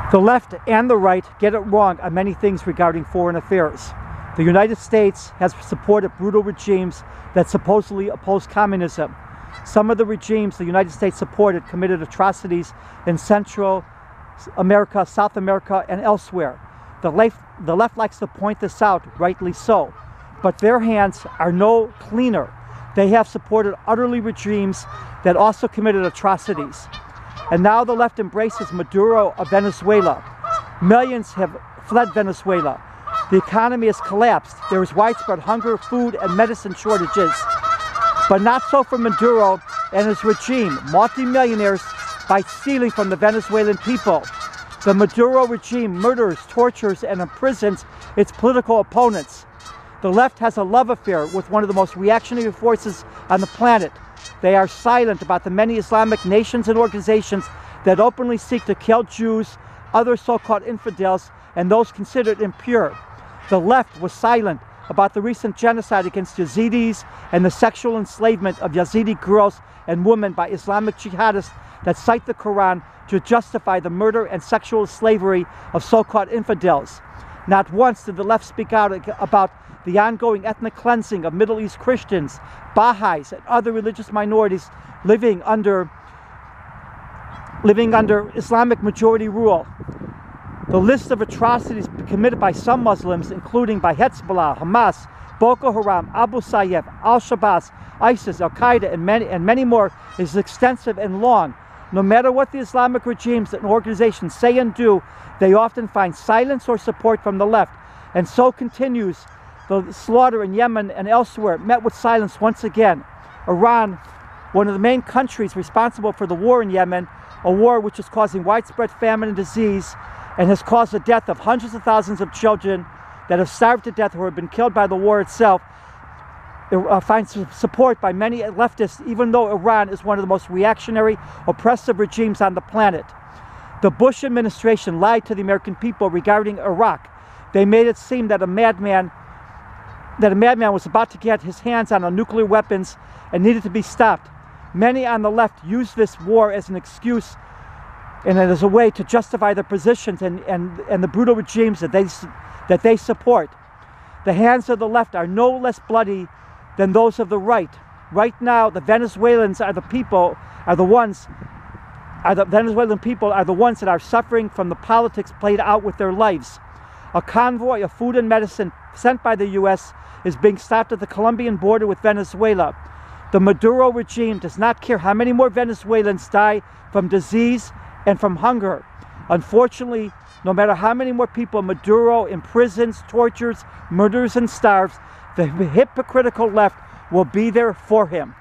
The left and the right get it wrong on many things regarding foreign affairs. The United States has supported brutal regimes that supposedly oppose communism. Some of the regimes the United States supported committed atrocities in Central America, South America, and elsewhere. The left likes to point this out, rightly so, but their hands are no cleaner. They have supported utterly regimes that also committed atrocities. And now the left embraces Maduro of Venezuela. Millions have fled Venezuela. The economy has collapsed. There is widespread hunger, food, and medicine shortages. But not so for Maduro and his regime, multi-millionaires by stealing from the Venezuelan people. The Maduro regime murders, tortures, and imprisons its political opponents. The left has a love affair with one of the most reactionary forces on the planet. They are silent about the many Islamic nations and organizations that openly seek to kill Jews, other so-called infidels, and those considered impure. The left was silent about the recent genocide against Yazidis and the sexual enslavement of Yazidi girls and women by Islamic jihadists that cite the Quran to justify the murder and sexual slavery of so-called infidels. Not once did the left speak out about the ongoing ethnic cleansing of Middle East Christians, Baha'is, and other religious minorities living under Islamic majority rule. The list of atrocities committed by some Muslims, including by Hezbollah, Hamas, Boko Haram, Abu Sayyaf, Al-Shabaab, ISIS, Al-Qaeda, and many more, is extensive and long. No matter what the Islamic regimes and organizations say and do, they often find silence or support from the left. And so continues the slaughter in Yemen and elsewhere, met with silence once again. Iran, one of the main countries responsible for the war in Yemen, a war which is causing widespread famine and disease, and has caused the death of hundreds of thousands of children that have starved to death or have been killed by the war itself, finds support by many leftists, even though Iran is one of the most reactionary, oppressive regimes on the planet. The Bush administration lied to the American people regarding Iraq. They made it seem that a madman was about to get his hands on nuclear weapons and needed to be stopped. Many on the left use this war as an excuse and as a way to justify their positions and the brutal regimes that they support. The hands of the left are no less bloody than those of the right. Right now, the Venezuelan people are the ones that are suffering from the politics played out with their lives. A convoy of food and medicine sent by the U.S. is being stopped at the Colombian border with Venezuela. The Maduro regime does not care how many more Venezuelans die from disease and from hunger. Unfortunately, no matter how many more people Maduro imprisons, tortures, murders, and starves, the hypocritical left will be there for him.